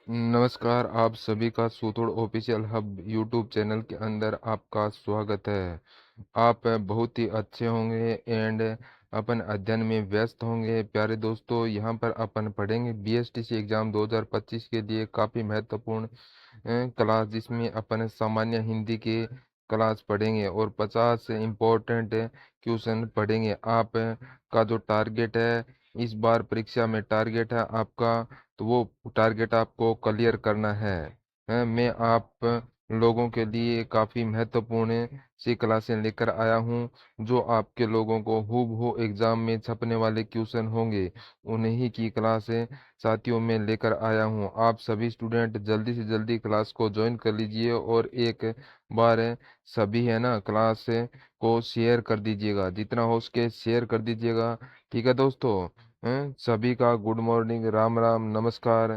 नमस्कार, आप सभी का सूथोड़ ऑफिशियल हब यूट्यूब चैनल के अंदर आपका स्वागत है। आप बहुत ही अच्छे होंगे एंड अपन अध्ययन में व्यस्त होंगे। प्यारे दोस्तों, यहाँ पर अपन पढ़ेंगे बीएसटीसी एग्जाम 2025 के लिए काफ़ी महत्वपूर्ण क्लास, जिसमें अपन सामान्य हिंदी के क्लास पढ़ेंगे और 50 इम्पोर्टेंट क्वेश्चन पढ़ेंगे। आप का जो टारगेट है, इस बार परीक्षा में टारगेट है आपका, तो वो टारगेट आपको क्लियर करना है। मैं आप लोगों के लिए काफ़ी महत्वपूर्ण सी क्लासें लेकर आया हूँ, जो आपके लोगों को हूबहू एग्जाम में छपने वाले क्वेश्चन होंगे, उन्हीं की क्लासें साथियों में लेकर आया हूँ। आप सभी स्टूडेंट जल्दी से जल्दी क्लास को ज्वाइन कर लीजिए और एक बार सभी है ना क्लास को शेयर कर दीजिएगा, जितना हो सके शेयर कर दीजिएगा। ठीक है दोस्तों। सभी का गुड मॉर्निंग, राम राम, नमस्कार।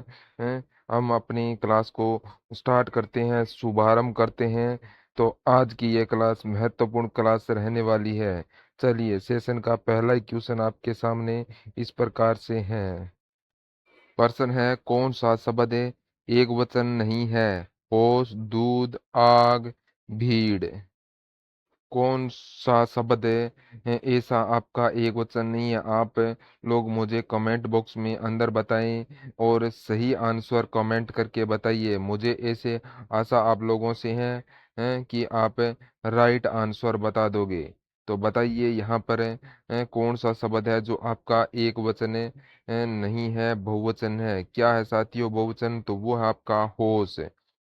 हम अपनी क्लास को स्टार्ट करते हैं, शुभारंभ करते हैं। तो आज की ये क्लास महत्वपूर्ण क्लास रहने वाली है। चलिए, सेशन का पहला ही क्वेश्चन आपके सामने इस प्रकार से है। प्रश्न है, कौन सा शब्द एक वचन नहीं है? होश, दूध, आग, भीड़। कौन सा शब्द है ऐसा आपका एक वचन नहीं है? आप लोग मुझे कमेंट बॉक्स में अंदर बताएं और सही आंसर कमेंट करके बताइए। मुझे ऐसे आशा आप लोगों से है कि आप राइट आंसर बता दोगे। तो बताइए यहाँ पर कौन सा शब्द है जो आपका एक वचन नहीं है, बहुवचन है? क्या है साथियों बहुवचन? तो वो है आपका होश।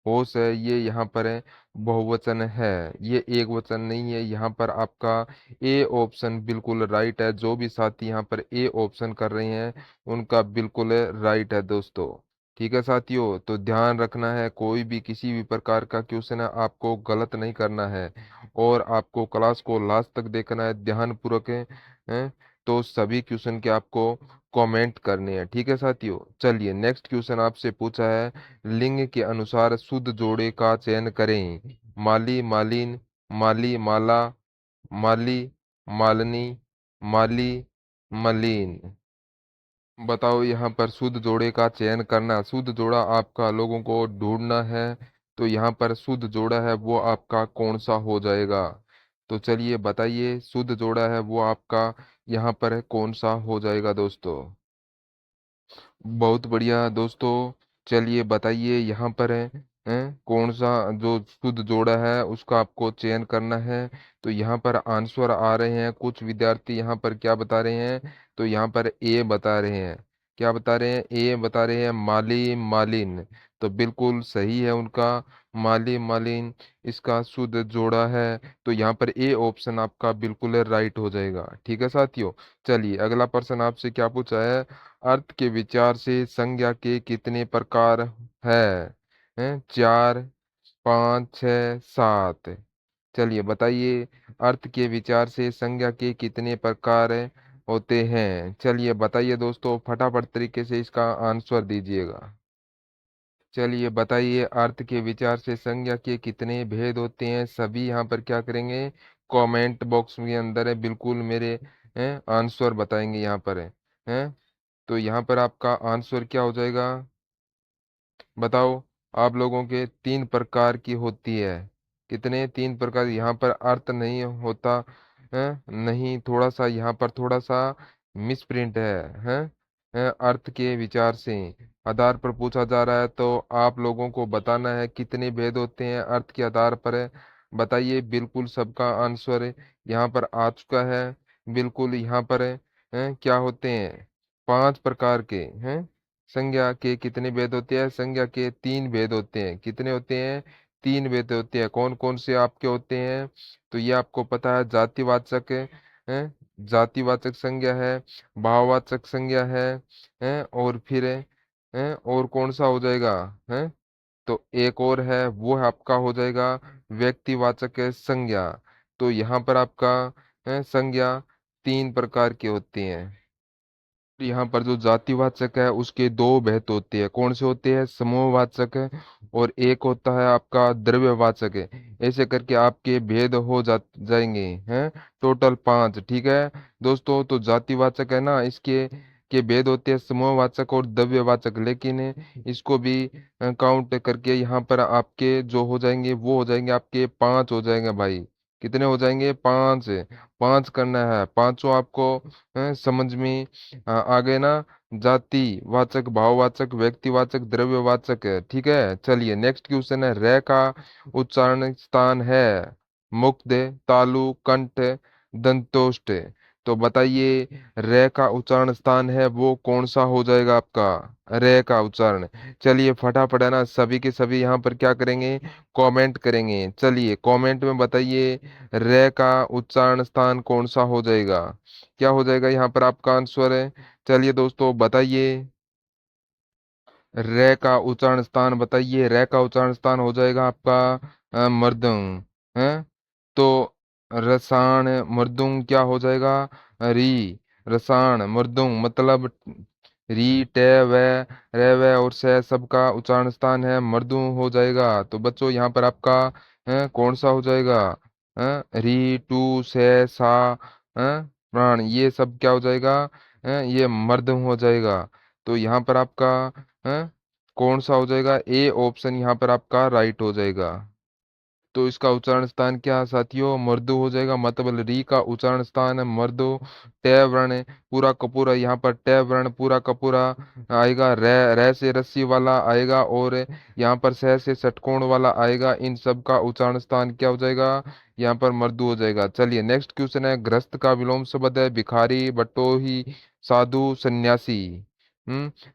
होश है, ये यहाँ पर बहुवचन है, ये एक वचन नहीं है। यहाँ पर आपका ए ऑप्शन बिल्कुल राइट है। जो भी साथी यहाँ पर ए ऑप्शन कर रहे हैं, उनका बिल्कुल राइट है दोस्तों। ठीक है साथियों, तो ध्यान रखना है, कोई भी किसी भी प्रकार का क्वेश्चन है आपको गलत नहीं करना है और आपको क्लास को लास्ट तक देखना है ध्यान पूर्वक है। तो सभी क्वेश्चन के आपको कमेंट करने हैं। ठीक है साथियों, चलिए नेक्स्ट क्वेश्चन आपसे पूछा है, लिंग के अनुसार शुद्ध जोड़े का चयन करें। माली, मालिन, माली, माला, माली, मालिनी, माली, मलिन। बताओ यहाँ पर शुद्ध जोड़े का चयन करना। शुद्ध जोड़ा आपका लोगों को ढूंढना है। तो यहाँ पर शुद्ध जोड़ा है वो आपका कौन सा हो जाएगा? तो चलिए बताइए, शुद्ध जोड़ा है वो आपका यहाँ पर कौन सा हो जाएगा दोस्तों? बहुत बढ़िया दोस्तों। चलिए बताइए यहाँ पर कौन सा जो शुद्ध जोड़ा है उसका आपको चयन करना है। तो यहाँ पर आंसर आ रहे हैं, कुछ विद्यार्थी यहाँ पर क्या बता रहे हैं? तो यहाँ पर ए बता रहे हैं। क्या बता रहे हैं? ए बता रहे हैं, माली, मालिन। तो बिल्कुल सही है उनका, माली, मालिन इसका शुद्ध जोड़ा है। तो यहाँ पर ए ऑप्शन आपका बिल्कुल राइट हो जाएगा। ठीक है साथियों। चलिए अगला प्रश्न आपसे क्या पूछा है, अर्थ के विचार से संज्ञा के कितने प्रकार है? चार, पाँच, छः, सात। चलिए बताइए, अर्थ के विचार से संज्ञा के कितने प्रकार होते हैं? चलिए बताइए दोस्तों, फटाफट तरीके से इसका आंसर दीजिएगा। चलिए बताइए, अर्थ के विचार से संज्ञा के कितने भेद होते हैं? सभी यहाँ पर क्या करेंगे, कमेंट बॉक्स के अंदर है बिल्कुल मेरे आंसर बताएंगे यहाँ पर हैं। तो यहाँ पर आपका आंसर क्या हो जाएगा? बताओ। आप लोगों के तीन प्रकार की होती है। कितने? तीन प्रकार। यहाँ पर अर्थ नहीं होता है, नहीं, थोड़ा सा यहाँ पर थोड़ा सा मिसप्रिंट है, अर्थ के विचार से आधार पर पूछा जा रहा है, तो आप लोगों को बताना है कितने भेद होते हैं अर्थ के आधार पर बताइए। बिल्कुल सबका आंसर यहाँ पर आ चुका है। बिल्कुल यहाँ पर क्या होते हैं? पांच प्रकार के हैं। संज्ञा के कितने भेद होते हैं? संज्ञा के तीन भेद होते हैं। कितने होते हैं? तीन भेद होते हैं। कौन कौन से आपके होते हैं? तो ये आपको पता है, जातिवाचक है, जातिवाचक संज्ञा है, भाववाचक संज्ञा है और फिर है और कौन सा हो जाएगा? है तो एक और है, वो है आपका हो जाएगा व्यक्तिवाचक संज्ञा। तो यहाँ पर आपका संज्ञा तीन प्रकार की होती हैं। यहाँ पर जो जातिवाचक है उसके दो भेद होते हैं। कौन से होते हैं? समूहवाचक है और एक होता है आपका द्रव्यवाचक है। ऐसे करके आपके भेद हो जाएंगे हैं, टोटल पांच। ठीक है दोस्तों, तो जातिवाचक है ना, इसके के भेद होते हैं समूहवाचक और द्रव्यवाचक, लेकिन इसको भी काउंट करके यहाँ पर आपके जो हो जाएंगे वो हो जाएंगे आपके 5 हो जाएंगे भाई। कितने हो जाएंगे? 5। 5 करना है, पांचों आपको समझ में आ गए ना? जाति वाचक, भाववाचक, व्यक्तिवाचक, द्रव्यवाचक है। ठीक है, चलिए नेक्स्ट क्वेश्चन है। रे का उच्चारण स्थान है मुक्त, तालु, कंठ, दंतोष्ठ। तो बताइए रे का उच्चारण स्थान है वो कौन सा हो जाएगा आपका? रे का उच्चारण। चलिए फटाफट है ना, सभी के सभी यहाँ पर क्या करेंगे? कमेंट करेंगे। चलिए कमेंट में बताइए रे का उच्चारण स्थान कौन सा हो जाएगा? क्या हो जाएगा यहाँ पर आपका आंसर है? चलिए दोस्तों बताइए। रे का उच्चारण स्थान बताइए। रे का उच्चारण स्थान हो जाएगा आपका मृदंग है। तो रसायन मृदुंग क्या हो जाएगा? री। रसायन मृदुंग मतलब री, टे, वे, रे, वे और से सबका उच्चारण स्थान है मृदु हो जाएगा। तो बच्चों यहाँ पर आपका कौन सा हो जाएगा? री, टू, से, सा, प्राण, ये सब क्या हो जाएगा? ये मृदु हो जाएगा। तो यहाँ पर आपका कौन सा हो जाएगा? ए ऑप्शन यहाँ पर आपका राइट हो जाएगा। तो इसका उच्चारण स्थान क्या है साथियों? मर्दू हो जाएगा। मतलब री का उच्चारण स्थान है मर्दू। टे वर्ण पूरा का पूरा यहाँ पर टे वर्ण पूरा का पूरा आएगा। रे से रस्सी वाला आएगा और यहाँ पर से षटकोण वाला आएगा। इन सब का उच्चारण स्थान क्या हो जाएगा? यहाँ पर मर्दू हो जाएगा। चलिए नेक्स्ट क्वेश्चन है। ग्रस्त का विलोम शब्द है भिखारी, बटोही, साधु, सन्यासी।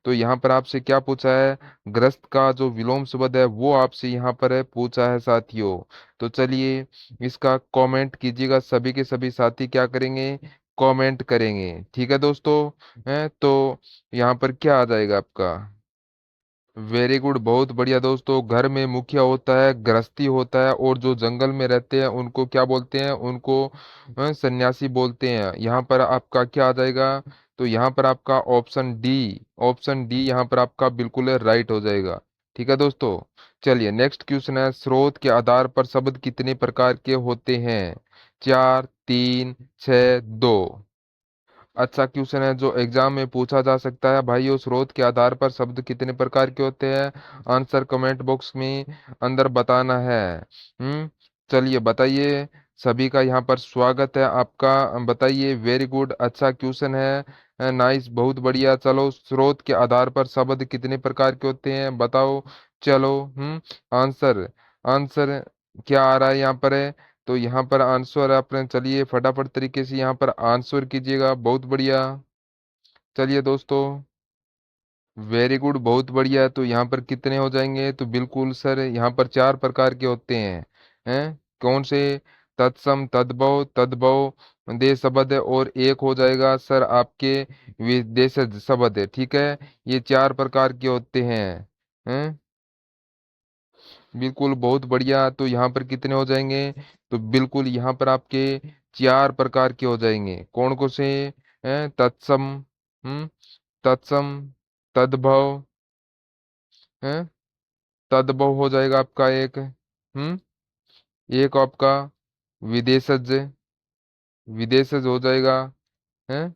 तो यहाँ पर आपसे क्या पूछा है? ग्रस्त का जो विलोम शब्द है वो आपसे यहाँ पर है पूछा है साथियों। तो चलिए इसका कमेंट कीजिएगा। सभी के सभी साथी क्या करेंगे? कमेंट करेंगे। ठीक है दोस्तों। तो यहाँ पर क्या आ जाएगा आपका? वेरी गुड, बहुत बढ़िया दोस्तों। घर में मुखिया होता है, गृहस्थी होता है, और जो जंगल में रहते हैं उनको क्या बोलते हैं? उनको सन्यासी बोलते हैं। यहाँ पर आपका क्या आ जाएगा? तो यहाँ पर आपका ऑप्शन डी। ऑप्शन डी यहाँ पर आपका बिल्कुल राइट हो जाएगा। ठीक है दोस्तों। चलिए नेक्स्ट क्वेश्चन है। स्रोत के आधार पर शब्द कितने प्रकार के होते हैं? 4, 3, 6, 2। अच्छा क्वेश्चन है जो एग्जाम में पूछा जा सकता है भाइयों। स्रोत के आधार पर शब्द कितने प्रकार के होते हैं? आंसर कमेंट बॉक्स में अंदर बताना है। चलिए बताइए। सभी का यहाँ पर स्वागत है आपका। बताइए। वेरी गुड, अच्छा क्वेश्चन है। नाइस, बहुत बढ़िया। चलो स्रोत के आधार पर शब्द कितने प्रकार के होते हैं बताओ। चलो आंसर आंसर क्या आ रहा है यहाँ पर है? तो यहाँ पर आंसर अपने चलिए फटाफट तरीके से यहाँ पर आंसर कीजिएगा। बहुत बढ़िया। चलिए दोस्तों। वेरी गुड, बहुत बढ़िया। तो यहाँ पर कितने हो जाएंगे? तो बिल्कुल सर यहाँ पर 4 प्रकार के होते हैं कौन से? तत्सम, तद्भव, तद्भव देश शब्द है, और एक हो जाएगा सर आपके विदेशज शब्द है। ठीक है, ये 4 प्रकार के होते हैं। बिल्कुल बहुत बढ़िया। तो यहाँ पर कितने हो जाएंगे? तो बिल्कुल यहाँ पर आपके 4 प्रकार के हो जाएंगे। कौन कौन से हैं? तत्सम, तत्सम, तद्भव है, तद्भव हो जाएगा आपका एक। एक आपका विदेशज, विदेशज हो जाएगा है।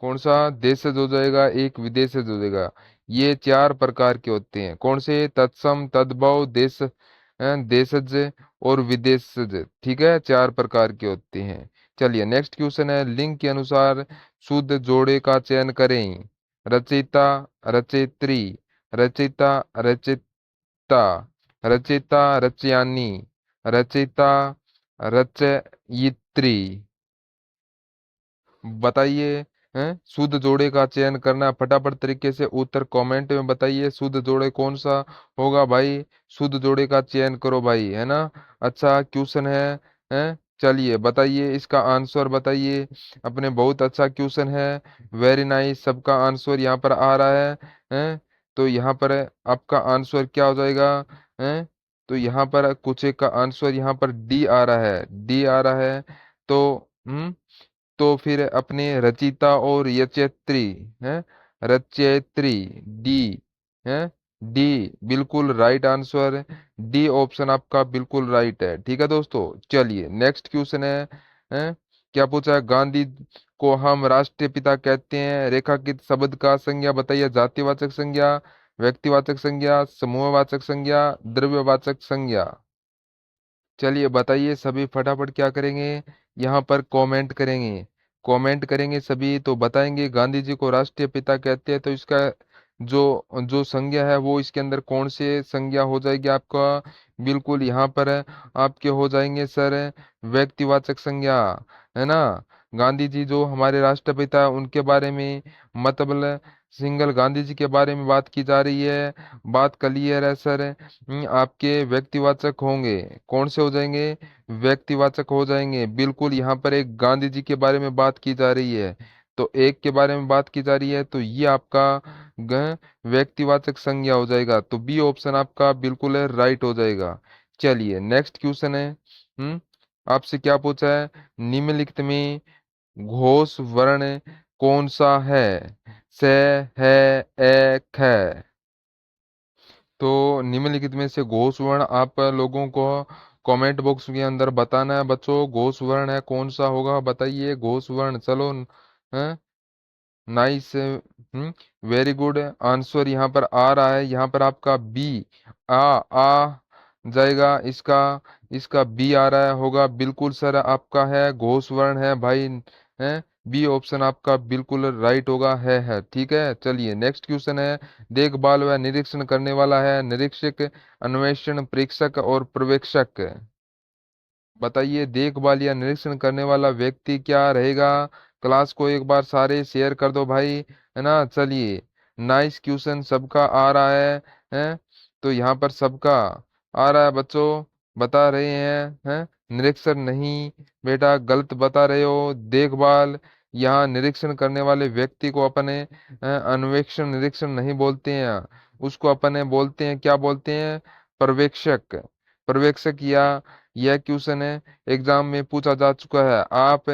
कौन सा? देशज हो जाएगा, एक विदेशज हो जाएगा। ये 4 प्रकार के होते हैं। कौन से? तत्सम, तद्भव, देशज और विदेशज। ठीक है, 4 प्रकार के होते हैं। चलिए नेक्स्ट क्वेश्चन है। लिंग के अनुसार शुद्ध जोड़े का चयन करें। रचयिता, रचयित्री, रचयिता, रचयिता, रचयिता, रचयानी, रचयिता, रचयित्री। बताइए। शुद्ध जोड़े का चयन करना है। फटाफट तरीके से उत्तर कमेंट में बताइए। शुद्ध जोड़े कौन सा होगा भाई? शुद्ध जोड़े का चयन करो भाई, है ना? अच्छा क्वेश्चन है। चलिए बताइए इसका आंसर बताइए अपने। बहुत अच्छा क्वेश्चन है। वेरी नाइस, सबका आंसर यहाँ पर आ रहा है। तो यहाँ पर आपका आंसर क्या हो जाएगा? है तो यहाँ पर कुछ एक का आंसर यहाँ पर डी आ रहा है। डी आ रहा है। तो तो फिर अपने रचिता और यचयत्री है। रचयित्री डी है। डी बिल्कुल राइट आंसर। डी ऑप्शन आपका बिल्कुल राइट है। ठीक है दोस्तों। चलिए नेक्स्ट क्वेश्चन है। क्या पूछा है? गांधी को हम राष्ट्रीय पिता कहते हैं। रेखांकित शब्द का संज्ञा बताइए। जातिवाचक संज्ञा, व्यक्तिवाचक संज्ञा, समूहवाचक संज्ञा, द्रव्यवाचक संज्ञा। चलिए बताइए सभी फटाफट क्या करेंगे, यहाँ पर कमेंट करेंगे। कमेंट करेंगे सभी तो बताएंगे गांधी जी को राष्ट्रीय पिता कहते हैं, तो इसका जो जो संज्ञा है वो इसके अंदर कौन से संज्ञा हो जाएगी आपका? बिल्कुल यहाँ पर आपके हो जाएंगे सर व्यक्तिवाचक संज्ञा, है ना। गांधी जी जो हमारे राष्ट्रपिता हैं, उनके बारे में मतलब सिंगल गांधी जी के बारे में बात की जा रही है। बात क्लियर है सर। आपके व्यक्तिवाचक होंगे, कौन से हो जाएंगे? व्यक्तिवाचक हो जाएंगे। बिल्कुल यहाँ पर एक गांधी जी के बारे में बात की जा रही है, तो एक के बारे में बात की जा रही है, तो ये आपका व्यक्तिवाचक संज्ञा हो जाएगा। तो बी ऑप्शन आपका बिल्कुल है राइट हो जाएगा। चलिए नेक्स्ट क्वेश्चन है। आपसे क्या पूछा है? निम्नलिखित में घोष वर्ण कौन सा है? से, है, है। तो निम्नलिखित में से घोष वर्ण आप लोगों को कमेंट बॉक्स के अंदर बताना है बच्चों। घोष वर्ण है कौन सा होगा बताइए घोष वर्ण। चलो हैं, नाइस। वेरी गुड आंसर यहाँ पर आ रहा है। यहाँ पर आपका बी आ जाएगा। इसका इसका बी आ रहा है होगा। बिल्कुल सर आपका है घोष वर्ण है भाई, है। बी ऑप्शन आपका बिल्कुल राइट होगा, है ठीक है। चलिए नेक्स्ट क्वेश्चन है। देखभाल व निरीक्षण करने वाला है निरीक्षक, अन्वेषण, प्रेक्षक और पर्यवेक्षक। बताइए देखभाल या निरीक्षण करने वाला व्यक्ति क्या रहेगा? क्लास को एक बार सारे शेयर कर दो भाई, है ना। चलिए नाइस क्वेश्चन सबका आ रहा है? तो यहाँ पर सबका आ रहा है बच्चों, बता रहे हैं। निरीक्षण नहीं बेटा, गलत बता रहे हो। देखभाल, यहाँ निरीक्षण करने वाले व्यक्ति को अपने अन्वेषण निरीक्षण नहीं बोलते हैं, उसको अपने बोलते हैं, क्या बोलते हैं? पर्यवेक्षक। पर्यवेक्षक या यह क्वेश्चन है एग्जाम में पूछा जा चुका है। आप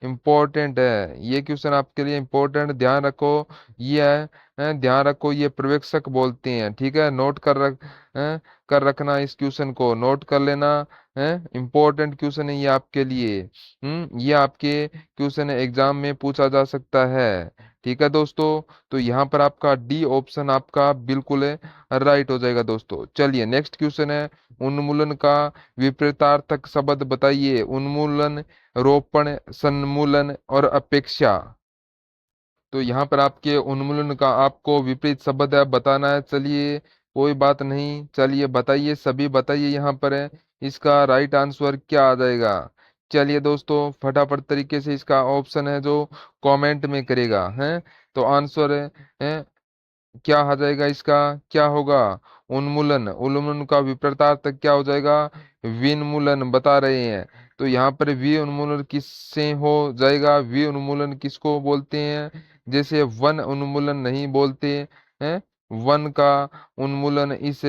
इम्पोर्टेंट है ये क्वेश्चन आपके लिए इम्पोर्टेंट, ध्यान रखो। ये ध्यान रखो, ये पर्यवेक्षक बोलते हैं, ठीक है। नोट कर रखना, इस क्वेश्चन को नोट कर लेना है। इम्पोर्टेंट क्वेश्चन है ये आपके लिए। ये आपके क्वेश्चन एग्जाम में पूछा जा सकता है, ठीक है दोस्तों। तो यहाँ पर आपका डी ऑप्शन आपका बिल्कुल राइट हो जाएगा दोस्तों। चलिए नेक्स्ट क्वेश्चन है। उन्मूलन का विपरीतार्थक शब्द बताइए। उन्मूलन, रोपण, सन्मूलन और अपेक्षा। तो यहाँ पर आपके उन्मूलन का आपको विपरीत शब्द है बताना है। चलिए कोई बात नहीं, चलिए बताइए सभी बताइए यहाँ पर है इसका राइट आंसर क्या आ जाएगा। चलिए दोस्तों फटाफट तरीके से इसका ऑप्शन है जो कमेंट में करेगा है, तो आंसर है क्या आ जाएगा इसका? क्या होगा? उन्मूलन। उन्मूलन का विपरीतार्थ क्या हो जाएगा? विन्मूलन बता रहे हैं। तो यहाँ पर वि उन्मूलन किससे हो जाएगा? वि उन्मूलन किसको बोलते हैं? जैसे वन उन्मूलन नहीं बोलते हैं, वन का उन्मूलन। इस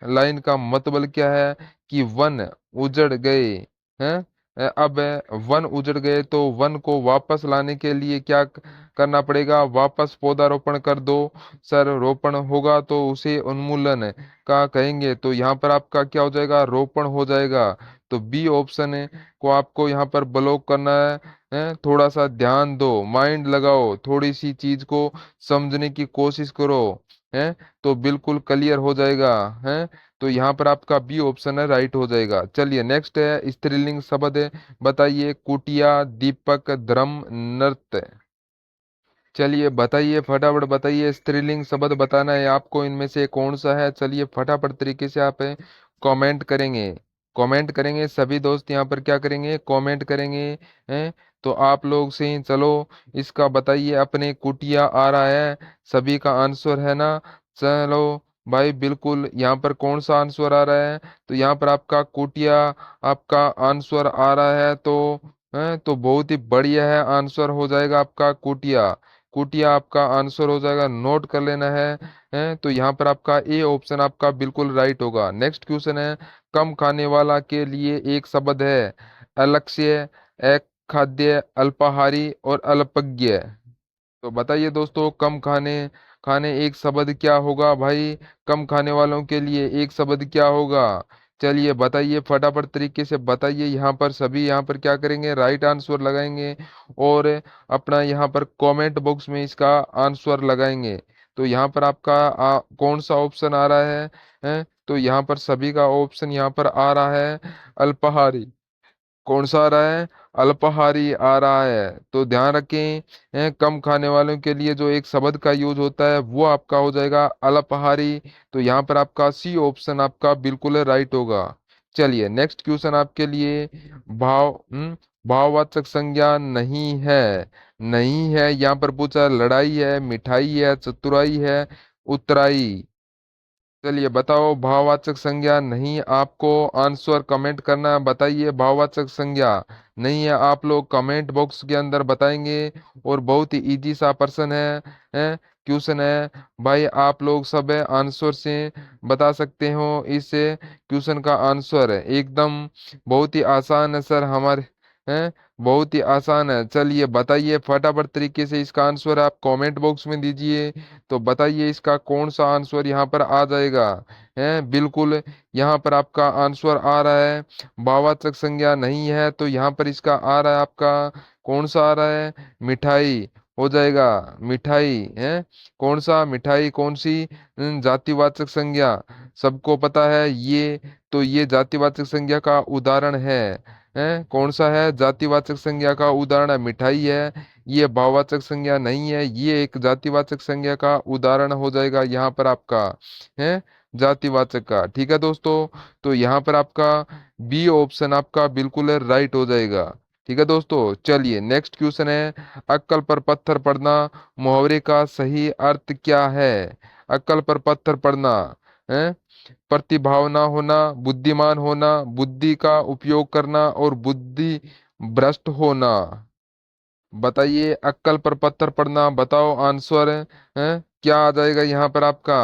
लाइन का मतलब क्या है कि वन उजड़ गए हैं। अब वन उजड़ गए तो वन को वापस लाने के लिए क्या करना पड़ेगा? वापस पौधारोपण कर दो सर। रोपण होगा तो उसे उन्मूलन का कहेंगे। तो यहाँ पर आपका क्या हो जाएगा? रोपण हो जाएगा। तो बी ऑप्शन को आपको यहाँ पर ब्लॉक करना है। थोड़ा सा ध्यान दो, माइंड लगाओ, थोड़ी सी चीज को समझने की कोशिश करो, है। तो बिल्कुल क्लियर हो जाएगा, है। तो यहाँ पर आपका बी ऑप्शन है राइट हो जाएगा। चलिए नेक्स्ट है स्त्रीलिंग शब्द बताइए। कुटिया, दीपक, ध्रम, नृत्य। चलिए बताइए फटाफट बताइए, स्त्रीलिंग शब्द बताना है आपको, इनमें से कौन सा है? चलिए फटाफट तरीके से आप कमेंट करेंगे। कमेंट करेंगे सभी दोस्त, यहाँ पर क्या करेंगे? कमेंट करेंगे हैं। तो आप लोग से ही चलो इसका बताइए। अपने कुटिया आ रहा है, सभी का आंसर है ना। चलो भाई बिल्कुल यहाँ पर कौन सा आंसर आ रहा है? तो यहाँ पर आपका कुटिया आपका आंसर आ रहा है। तो बहुत ही बढ़िया है, आंसर हो जाएगा आपका कुटिया। कुटिया आपका आंसर हो जाएगा, नोट कर लेना है। तो यहाँ पर आपका ए ऑप्शन आपका बिल्कुल राइट होगा। नेक्स्ट क्वेश्चन है। कम खाने वाला के लिए एक शब्द है। अलक्ष्य, अखाद्य, अल्पाहारी और अल्पज्ञ। तो बताइए दोस्तों कम खाने खाने एक शब्द क्या होगा भाई? कम खाने वालों के लिए एक शब्द क्या होगा? चलिए बताइए, फटाफट तरीके से बताइए। यहाँ पर सभी यहाँ पर क्या करेंगे, राइट आंसर लगाएंगे और अपना यहाँ पर कमेंट बॉक्स में इसका आंसर लगाएंगे। तो यहाँ पर आपका कौन सा ऑप्शन आ रहा है? तो यहाँ पर सभी का ऑप्शन यहाँ पर आ रहा है अल्पाहारी। कौन सा आ रहा है? अल्पाहारी आ रहा है। तो ध्यान रखें, कम खाने वालों के लिए जो एक शब्द का यूज होता है वो आपका हो जाएगा अल्पाहारी। तो यहाँ पर आपका सी ऑप्शन आपका बिल्कुल राइट होगा। चलिए नेक्स्ट क्वेश्चन आपके लिए। भाववाचक संज्ञा नहीं है। नहीं है यहाँ पर पूछा, लड़ाई है, मिठाई है, चतुराई है, उतराई। चलिए बताओ, भाववाचक संज्ञा नहीं, आपको आंसर कमेंट करना है। बताइए भाववाचक संज्ञा नहीं है, आप लोग कमेंट बॉक्स के अंदर बताएंगे। और बहुत ही इजी सा प्रश्न है क्वेश्चन है भाई, आप लोग सब आंसर से बता सकते हो इस क्वेश्चन का आंसर है एकदम बहुत ही आसान है सर हमारे हैं। बहुत ही आसान है। चलिए बताइए फटाफट तरीके से इसका आंसर आप कमेंट बॉक्स में दीजिए। तो बताइए इसका कौन सा आंसर यहाँ पर आ जाएगा? है बिल्कुल, यहाँ पर आपका आंसर आ रहा है भाववाचक संज्ञा नहीं है, तो यहाँ पर इसका आ रहा है आपका कौन सा आ रहा है? मिठाई हो जाएगा। मिठाई है। कौन सा मिठाई? कौन सी? जातिवाचक संज्ञा। सबको पता है ये। तो ये जातिवाचक संज्ञा का उदाहरण है कौन सा है? जातिवाचक संज्ञा का उदाहरण है मिठाई है। ये भाववाचक संज्ञा नहीं है, ये एक जातिवाचक संज्ञा का उदाहरण हो जाएगा यहाँ पर आपका है जातिवाचक का। ठीक है दोस्तों, तो यहाँ पर आपका बी ऑप्शन आपका बिल्कुल राइट हो जाएगा। ठीक है दोस्तों, चलिए नेक्स्ट क्वेश्चन है। अक्कल पर पत्थर पड़ना मुहावरे का सही अर्थ क्या है? अक्कल पर पत्थर पड़ना है प्रतिभावना होना, बुद्धिमान होना, बुद्धि का उपयोग करना और बुद्धि भ्रष्ट होना। बताइए, अक्कल पर पत्थर पड़ना, बताओ आंसर है क्या आ जाएगा यहाँ पर आपका?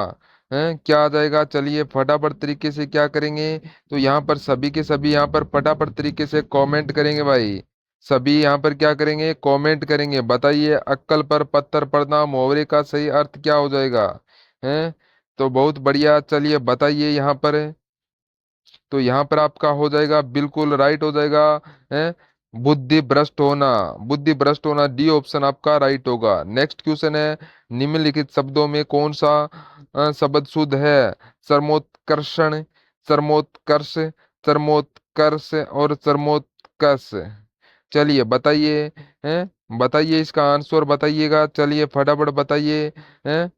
है क्या आ जाएगा? चलिए फटाफट तरीके से क्या करेंगे, तो यहाँ पर सभी के सभी यहाँ पर फटाफट तरीके से कमेंट करेंगे भाई। सभी यहाँ पर क्या करेंगे? कमेंट करेंगे। बताइए अक्कल पर पत्थर पड़ना मुहावरे का सही अर्थ क्या हो जाएगा? है तो बहुत बढ़िया, चलिए बताइए यहाँ पर। तो यहाँ पर आपका हो जाएगा बिल्कुल राइट हो जाएगा है बुद्धि भ्रष्ट होना। बुद्धि भ्रष्ट होना, डी ऑप्शन आपका राइट होगा। नेक्स्ट क्वेश्चन है, निम्नलिखित शब्दों में कौन सा शब्द शुद्ध है? चरमोत्कर्षण, चरमोत्कर्ष, चरमोत्कर्ष और चरमोत्कर्ष। चलिए बताइए बताइए इसका आंसर बताइएगा। चलिए फटाफट बताइए हैं।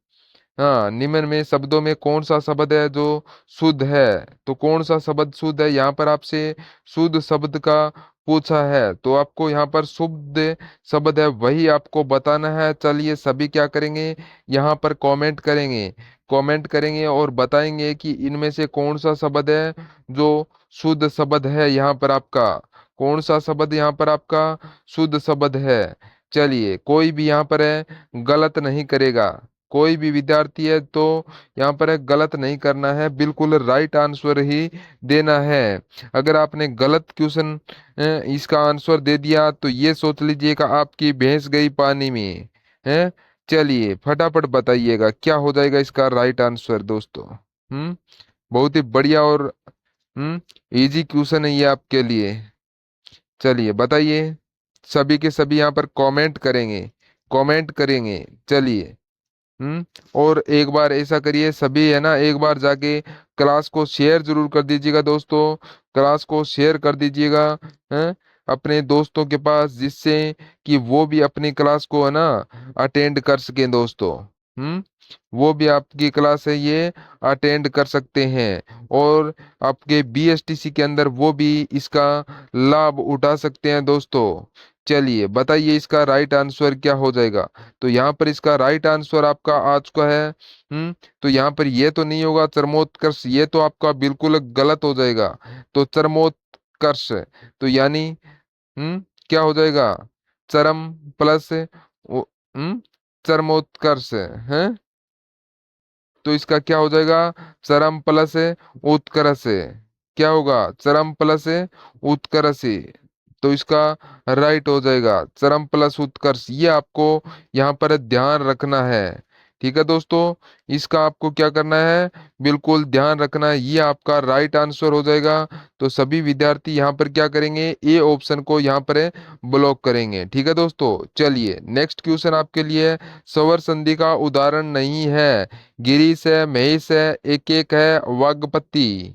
हाँ, निम्न में शब्दों में कौन सा शब्द है जो शुद्ध है? तो कौन सा शब्द शुद्ध है? यहाँ पर आपसे शुद्ध शब्द का पूछा है, तो आपको यहाँ पर शुद्ध शब्द है वही आपको बताना है। चलिए सभी क्या करेंगे, यहाँ पर कमेंट करेंगे। कमेंट करेंगे और बताएंगे कि इनमें से कौन सा शब्द है जो शुद्ध शब्द है। यहाँ पर आपका कौन सा शब्द यहाँ पर आपका शुद्ध शब्द है? चलिए कोई भी यहाँ पर है गलत नहीं करेगा। कोई भी विद्यार्थी है तो यहाँ पर है गलत नहीं करना है, बिल्कुल राइट आंसर ही देना है। अगर आपने गलत क्वेश्चन इसका आंसर दे दिया तो ये सोच लीजिएगा आपकी भैंस गई पानी में है। चलिए फटाफट बताइएगा क्या हो जाएगा इसका राइट आंसर दोस्तों। बहुत ही बढ़िया और इजी क्वेश्चन है ये आपके लिए। चलिए बताइए, सभी के सभी यहाँ पर कमेंट करेंगे। कमेंट करेंगे। चलिए और एक बार ऐसा करिए सभी है ना, एक बार जाके क्लास को शेयर जरूर कर दीजिएगा दोस्तों। क्लास को शेयर कर दीजिएगा हैं अपने दोस्तों के पास, जिससे कि वो भी अपनी क्लास को है ना अटेंड कर सकें दोस्तों। वो भी आपकी क्लास है ये अटेंड कर सकते हैं और आपके बीएसटीसी के अंदर वो भी इसका लाभ उठा सकते हैं दोस्तों। चलिए बताइए इसका राइट आंसर क्या हो जाएगा? तो यहाँ पर इसका राइट आंसर आपका आ चुका है। तो यहाँ पर ये तो नहीं होगा चरमोत्कर्ष, ये तो आपका बिल्कुल गलत हो जाएगा। तो चरमोत्कर्ष, तो यानी क्या हो जाएगा? चरम प्लस चरमोत्कर्ष है। तो इसका क्या हो जाएगा? चरम प्लस उत्कर्ष। क्या होगा? चरम प्लस उत्कर्ष। तो इसका राइट हो जाएगा चरम प्लस उत्कर्ष। ये आपको यहाँ पर ध्यान रखना है। ठीक है दोस्तों, इसका आपको क्या करना है, बिल्कुल ध्यान रखना है, ये आपका राइट आंसर हो जाएगा। तो सभी विद्यार्थी यहाँ पर क्या करेंगे, ए ऑप्शन को यहाँ पर ब्लॉक करेंगे। ठीक है दोस्तों, चलिए नेक्स्ट क्वेश्चन आपके लिए है, स्वर संधि का उदाहरण नहीं है, गिरीश है, महेश है, एक एक है, वागपति।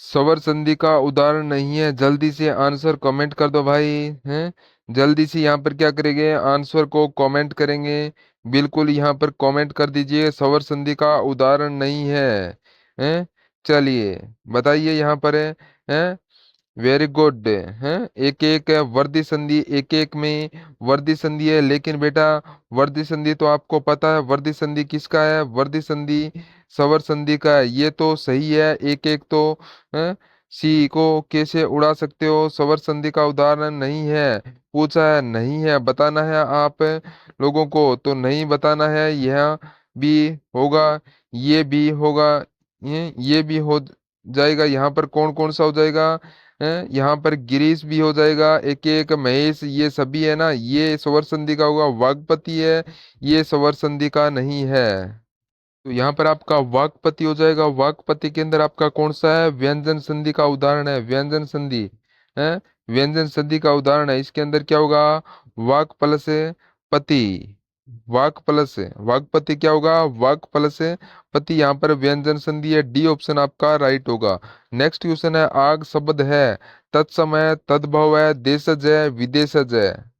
स्वर संधि का उदाहरण नहीं है, जल्दी से आंसर कमेंट कर दो भाई। हैं, जल्दी से यहाँ पर क्या करेंगे, आंसर को कमेंट करेंगे। बिल्कुल यहाँ पर कमेंट कर दीजिए, स्वर संधि का उदाहरण नहीं है। हैं, चलिए बताइए यहाँ पर है। वेरी गुड है, एक एक है, वर्दी संधि एक एक में वर्दी संधि है, लेकिन बेटा वर्दी संधि तो आपको पता है, वर्दी संधि किसका है, वर्दी संधि स्वर संधि का है, ये तो सही है। एक एक तो है, सी को कैसे उड़ा सकते हो, स्वर संधि का उदाहरण नहीं है, पूछा है नहीं है, बताना है आप लोगों को, तो नहीं बताना है। यह भी होगा, ये भी होगा, ये भी हो जाएगा। यहाँ पर कौन कौन सा हो जाएगा, हैं, यहाँ पर गिरीश भी हो जाएगा, एक एक महेश, ये सभी है ना, ये स्वर संधि का होगा। वागपति है, ये स्वर संधि का नहीं है। तो यहाँ पर आपका वागपति हो जाएगा। वागपति के अंदर आपका कौन सा है, व्यंजन संधि का उदाहरण है, व्यंजन संधि है, व्यंजन संधि का उदाहरण है। इसके अंदर क्या होगा, वाक प्लस पति, वाक प्लस वागपति क्या होगा, वाक प्लस पति, यहाँ पर व्यंजन संधि है, डी ऑप्शन आपका राइट होगा। नेक्स्ट क्वेश्चन है, आग शब्द है, तत्समय, तद्भव है, देशज है, विदेशज है।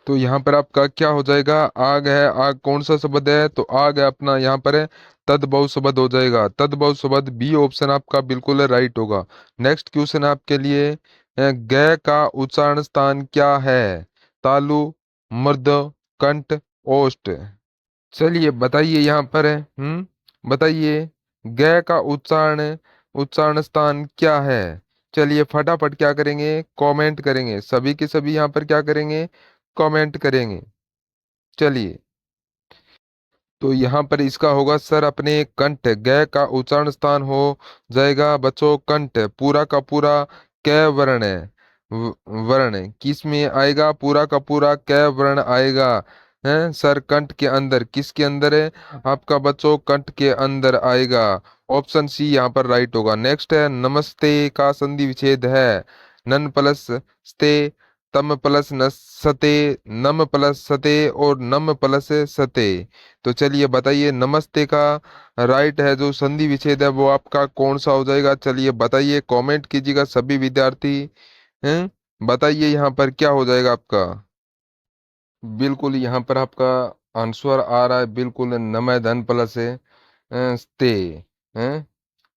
तो यहाँ पर आपका क्या हो जाएगा, आग है, आग कौन सा शब्द है, तो आग है अपना, यहाँ पर है तद्भव शब्द हो जाएगा, तद्भव शब्द, बी ऑप्शन आपका बिल्कुल राइट होगा। नेक्स्ट क्वेश्चन आपके लिए ग का उच्चारण स्थान क्या है, तालु, मर्द, कंठ, ओष्ठ। चलिए बताइए यहाँ पर है, बताइए, ग का उच्चारण, उच्चारण स्थान क्या है। चलिए फटाफट क्या करेंगे, कमेंट करेंगे, सभी के सभी यहाँ पर क्या करेंगे, कमेंट करेंगे। चलिए, तो यहाँ पर इसका होगा सर अपने कंठ, ग का उच्चारण स्थान हो जाएगा बच्चों कंठ, पूरा का पूरा क वर्ण है, वर्ण किस में आएगा, पूरा का पूरा क वर्ण आएगा, है सर कंठ के अंदर, किसके अंदर है, आपका बच्चों कंठ के अंदर आएगा। ऑप्शन सी यहाँ पर राइट होगा। नेक्स्ट है, नमस्ते का संधि विच्छेद है, नन प्लस स्ते, तम प्लस नसते, नम प्लस सते और नम प्लस सते। तो चलिए बताइए, नमस्ते का राइट है जो संधि विच्छेद है वो आपका कौन सा हो जाएगा, चलिए बताइए, कमेंट कीजिएगा सभी विद्यार्थी। हैं, बताइए यहाँ पर क्या हो जाएगा आपका। बिल्कुल यहाँ पर आपका आंसर आ रहा है, बिल्कुल नमय धन प्लस है स्ते हैं।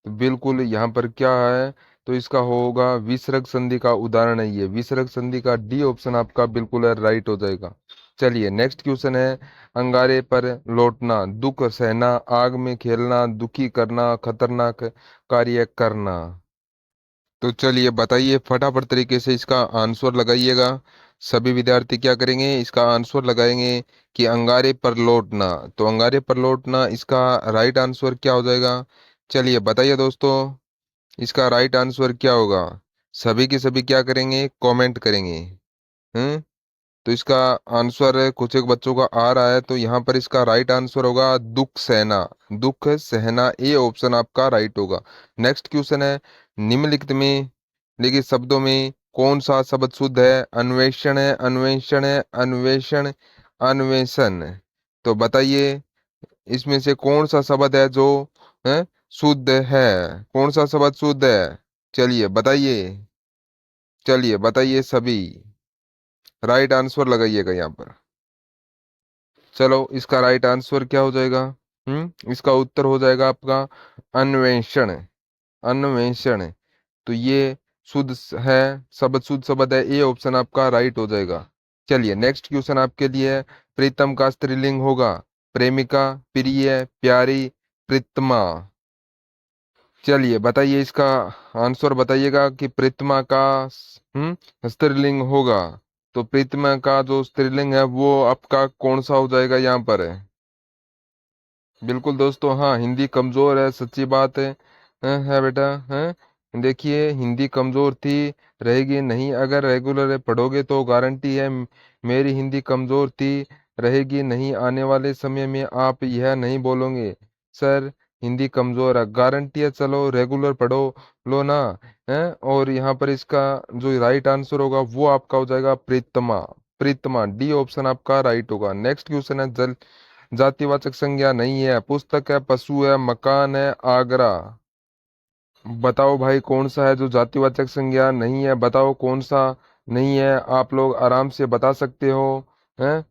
तो बिल्कुल यहाँ पर क्या है, तो इसका होगा विसर्ग संधि का उदाहरण है, ये विसर्ग संधि का डी ऑप्शन आपका बिल्कुल राइट हो जाएगा। चलिए नेक्स्ट क्वेश्चन है, अंगारे पर लौटना, दुख सहना, आग में खेलना, दुखी करना, खतरनाक कार्य करना। तो चलिए बताइए फटाफट तरीके से इसका आंसर लगाइएगा। सभी विद्यार्थी क्या करेंगे, इसका आंसर लगाएंगे कि अंगारे पर लौटना, तो अंगारे पर लौटना इसका राइट आंसर क्या हो जाएगा। चलिए बताइए दोस्तों, इसका राइट आंसर क्या होगा। सभी के सभी क्या करेंगे, कमेंट करेंगे। हम्म, तो इसका आंसर है, कुछ एक बच्चों का आ रहा है, तो यहाँ पर इसका राइट आंसर होगा दुख सहना, दुख सहना, ए ऑप्शन आपका राइट होगा। नेक्स्ट क्वेश्चन है, निम्नलिखित में लिखित शब्दों में कौन सा शब्द शुद्ध है, अन्वेषण है, अन्वेषण है, अन्वेषण, अन्वेषण। तो बताइए, इसमें से कौन सा शब्द है जो है शुद्ध है, कौन सा शब्द शुद्ध है, चलिए बताइए, चलिए बताइए सभी, राइट आंसर लगाइएगा यहाँ पर। चलो इसका राइट आंसर क्या हो जाएगा, इसका उत्तर हो जाएगा आपका अन्वेषण, अन्वेषण। तो ये शुद्ध है, शब्द शुद्ध शब्द है, ए ऑप्शन आपका राइट हो जाएगा। चलिए नेक्स्ट क्वेश्चन आपके लिए है, प्रीतम का स्त्रीलिंग होगा, प्रेमिका, प्रिय, प्यारी, प्रीतमा। चलिए बताइए इसका आंसर बताइएगा कि प्रीतमा का स्त्रीलिंग होगा, तो प्रीतमा का जो स्त्रीलिंग है वो आपका कौन सा हो जाएगा यहाँ पर है। बिल्कुल दोस्तों, हाँ हिंदी कमजोर है, सच्ची बात है बेटा, है देखिए हिंदी कमजोर थी, रहेगी नहीं, अगर रेगुलर पढ़ोगे तो गारंटी है मेरी हिंदी कमजोर थी, रहेगी नहीं। आने वाले समय में आप यह नहीं बोलोगे सर हिंदी कमजोर है। गारंटी है, चलो रेगुलर पढ़ो लो ना है। और यहाँ पर इसका जो राइट आंसर होगा वो आपका हो जाएगा प्रीतमा। प्रीतमा, डी ऑप्शन आपका राइट होगा। नेक्स्ट क्वेश्चन है, जल जातिवाचक संज्ञा नहीं है, पुस्तक है, पशु है, मकान है, आगरा। बताओ भाई कौन सा है जो जातिवाचक संज्ञा नहीं है, बताओ कौन सा नहीं है। आप लोग आराम से बता सकते हो हैं।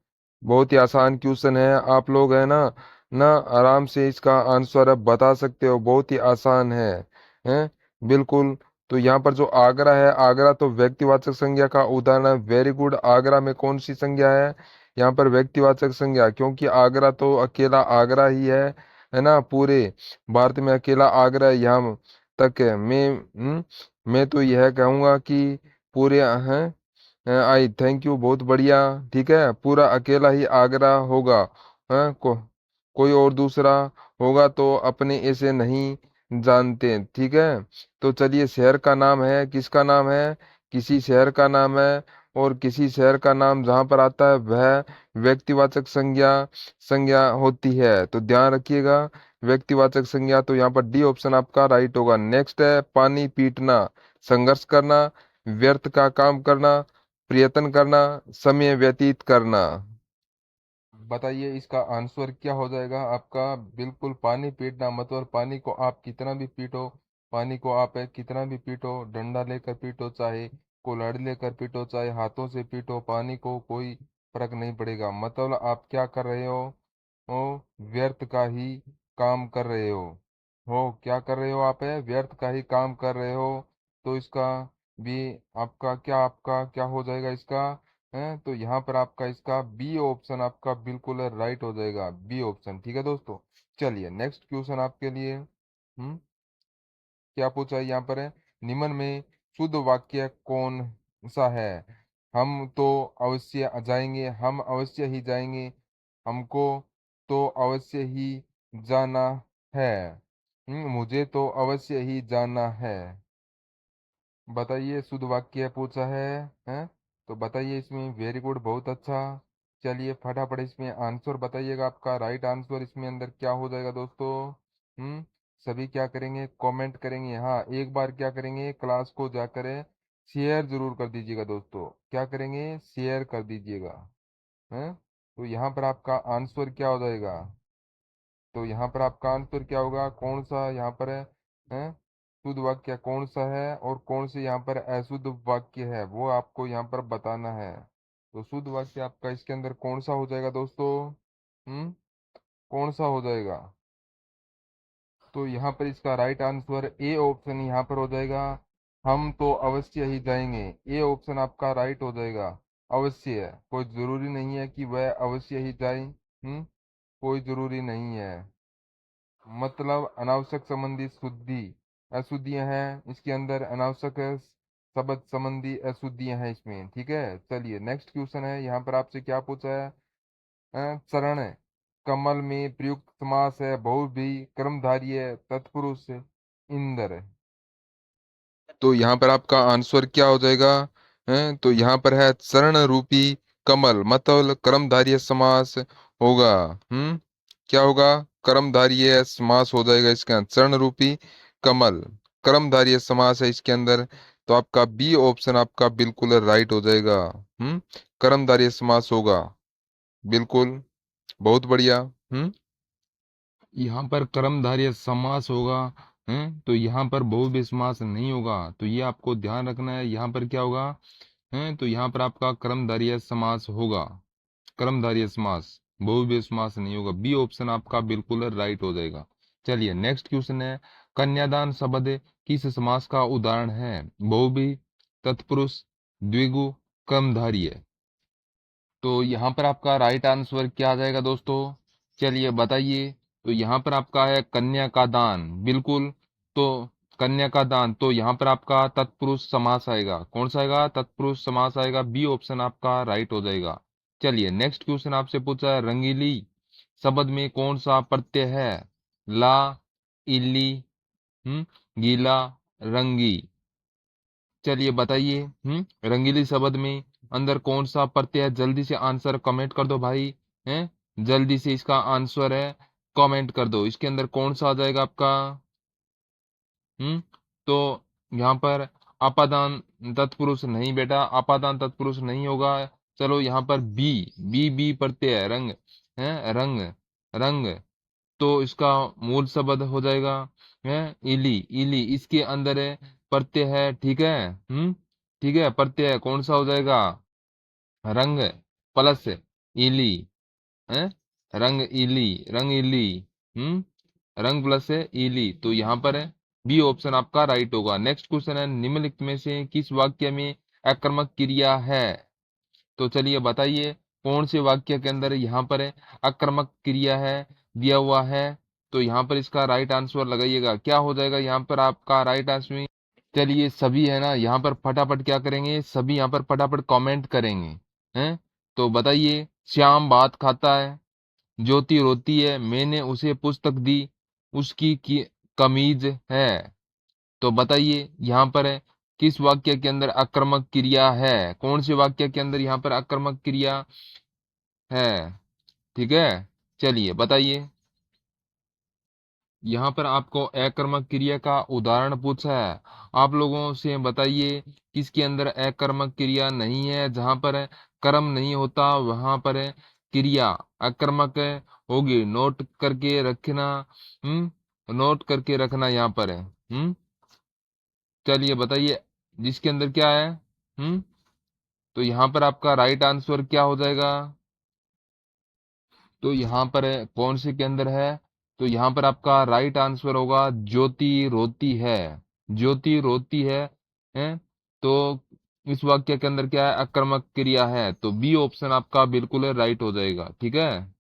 बहुत ही आसान क्वेश्चन है, आप लोग है ना ना आराम से इसका आंसर अब बता सकते हो, बहुत ही आसान है हैं। बिल्कुल। तो यहाँ पर जो आगरा है, आगरा तो व्यक्तिवाचक संज्ञा का उदाहरण है। Very good. आगरा में कौन सी संज्ञा है, यहाँ पर व्यक्तिवाचक संज्ञा, क्योंकि आगरा तो अकेला आगरा ही है ना। पूरे भारत में अकेला आगरा है। यहाँ तक है। मैं तो यह कहूंगा कि पूरे हैं। आई थैंक यू, बहुत बढ़िया। ठीक है, पूरा अकेला ही आगरा होगा। हैं कोई और दूसरा होगा तो अपने ऐसे नहीं जानते। ठीक है। तो चलिए, शहर का नाम है, किसका नाम है, किसी शहर का नाम है। और किसी शहर का नाम जहां पर आता है वह व्यक्तिवाचक संज्ञा संज्ञा होती है। तो ध्यान रखिएगा, व्यक्तिवाचक संज्ञा। तो यहाँ पर डी ऑप्शन आपका राइट होगा। नेक्स्ट है, पानी पीटना, संघर्ष करना, व्यर्थ का काम करना, प्रयत्न करना, समय व्यतीत करना। बताइए इसका आंसर क्या हो जाएगा आपका। बिल्कुल, पानी पीटना मतलब पानी को आप कितना भी पीटो, पानी को आप कितना भी पीटो, डंडा लेकर पीटो, चाहे कुल्हाड़ी लेकर पीटो, चाहे हाथों से पीटो, पानी को कोई फर्क नहीं पड़ेगा। मतलब आप क्या कर रहे हो व्यर्थ का ही काम कर रहे हो क्या कर रहे हो आप, व्यर्थ का ही काम कर रहे हो। तो इसका भी आपका क्या हो जाएगा इसका है। तो यहाँ पर आपका इसका बी ऑप्शन आपका बिल्कुल राइट हो जाएगा, बी ऑप्शन। ठीक है दोस्तों। चलिए नेक्स्ट क्वेश्चन आपके लिए। क्या पूछा है यहाँ पर है, निम्न में शुद्ध वाक्य कौन सा है। हम तो अवश्य जाएंगे, हम अवश्य ही जाएंगे, हमको तो अवश्य ही जाना है, मुझे तो अवश्य ही जाना है। बताइए, शुद्ध वाक्य पूछा है। तो बताइए इसमें। वेरी गुड, बहुत अच्छा। चलिए फटाफट इसमें आंसर बताइएगा, आपका राइट आंसर इसमें अंदर क्या हो जाएगा दोस्तों। हम्म सभी क्या करेंगे, कमेंट करेंगे। हाँ, एक बार क्या करेंगे, क्लास को जाकर शेयर जरूर कर दीजिएगा दोस्तों। क्या करेंगे, शेयर कर दीजिएगा। हैं। तो यहाँ पर आपका आंसर क्या हो जाएगा, तो यहाँ पर आपका आंसर क्या होगा, कौन सा यहाँ पर है शुद्ध वाक्य कौन सा है और कौन से यहाँ पर अशुद्ध वाक्य है, वो आपको यहाँ पर बताना है। तो शुद्ध वाक्य आपका इसके अंदर कौन सा हो जाएगा दोस्तों। कौन सा हो जाएगा। तो यहाँ पर इसका राइट आंसर ए ऑप्शन यहाँ पर हो जाएगा, हम तो अवश्य ही जाएंगे। ए ऑप्शन आपका राइट हो जाएगा। अवश्य है, कोई जरूरी नहीं है कि वह अवश्य ही जाए। कोई जरूरी नहीं है। मतलब अनावश्यक संबंधी शुद्धि अशुद्धियां हैं इसके अंदर, अनावश्यक शब्द संबंधी अशुद्धियां हैं इसमें। ठीक है। चलिए नेक्स्ट क्वेश्चन है, यहाँ पर आपसे क्या पूछा है। चरण कमल में प्रयुक्त समास है बहुव्रीहि कर्मधारय तत्पुरुष इंद्र। तो यहाँ पर आपका आंसर क्या हो जाएगा। तो यहाँ पर है चरण रूपी कमल, मतलब कर्मधारय समास होगा। क्या होगा, कर्मधारय समास हो जाएगा इसके अंदर। चरण रूपी कमल कर्मधारय समास है इसके अंदर। तो आपका बी ऑप्शन आपका बिल्कुल राइट हो जाएगा। कर्मधारय समास होगा। बिल्कुल, बहुत बढ़िया। यहाँ पर कर्मधारय समास होगा। तो यहाँ पर बहुव्रीहि समास नहीं होगा, तो ये आपको ध्यान रखना है। यहाँ पर क्या होगा, तो यहाँ पर आपका कर्मधारय समास होगा। कर्मधारय समास, बहुव्रीहि समास नहीं होगा। बी ऑप्शन आपका बिल्कुल राइट हो जाएगा। चलिए नेक्स्ट क्वेश्चन है, कन्यादान शब्द किस समास का उदाहरण है। बहुव्रीहि, तत्पुरुष, द्विगु, कर्मधारय। तो यहाँ पर आपका राइट आंसर क्या आ जाएगा दोस्तों, चलिए बताइए। तो यहाँ पर आपका है कन्या का दान। बिल्कुल। तो कन्या का दान, तो यहाँ पर आपका तत्पुरुष समास आएगा। कौन सा आएगा, तत्पुरुष समास आएगा। बी ऑप्शन आपका राइट हो जाएगा। चलिए नेक्स्ट क्वेश्चन आपसे पूछा है, रंगीली शब्द में कौन सा प्रत्यय है। ला, इल्ली, गीला, रंगी। चलिए बताइए। रंगीली शब्द में अंदर कौन सा प्रत्यय है? जल्दी से आंसर कमेंट कर दो भाई। हैं? जल्दी से इसका आंसर है कमेंट कर दो, इसके अंदर कौन सा आ जाएगा आपका? तो यहाँ पर अपादान तत्पुरुष नहीं बेटा, अपादान तत्पुरुष नहीं होगा। चलो यहाँ पर बी, बी प्रत्यय है, रंग है, रंग, रंग, तो इसका मूल शब्द हो जाएगा है इली, इली, इसके अंदर है प्रत्यय है, ठीक है। ठीक है, प्रत्यय कौन सा हो जाएगा? रंग प्लस इली, है, रंग इली, रंग इली, रंग प्लस है इली, तो यहाँ पर है बी ऑप्शन आपका राइट होगा। नेक्स्ट क्वेश्चन है, निम्नलिखित में से किस वाक्य में आक्रामक क्रिया है? तो चलिए बताइए कौन से वाक्य के अंदर यहाँ पर है आक्रामक क्रिया है दिया हुआ है। तो यहाँ पर इसका राइट आंसर लगाइएगा, क्या हो जाएगा यहाँ पर आपका राइट आंसर? चलिए सभी है ना यहाँ पर फटाफट क्या करेंगे, सभी यहाँ पर फटाफट कमेंट करेंगे, हैं? तो बताइए, श्याम भात खाता है, ज्योति रोती है, मैंने उसे पुस्तक दी, उसकी कमीज है। तो बताइए यहाँ पर है किस वाक्य के अंदर आक्रामक क्रिया है? कौन से वाक्य के अंदर यहाँ पर आक्रामक क्रिया है? ठीक है, चलिए बताइए। यहाँ पर आपको अकर्मक क्रिया का उदाहरण पूछा है, आप लोगों से बताइए किसके अंदर अकर्मक क्रिया नहीं है? जहां पर कर्म नहीं होता वहां पर क्रिया अकर्मक होगी, नोट करके रखना। नोट करके रखना यहाँ पर है। चलिए बताइए जिसके अंदर क्या है। तो यहाँ पर आपका राइट आंसर क्या हो जाएगा? तो यहाँ पर कौन से के अंदर है? तो यहाँ पर आपका राइट आंसर होगा ज्योति रोती है, ज्योति रोती है? तो इस वाक्य के अंदर क्या है? आक्रामक क्रिया है, तो बी ऑप्शन आपका बिल्कुल राइट हो जाएगा, ठीक है।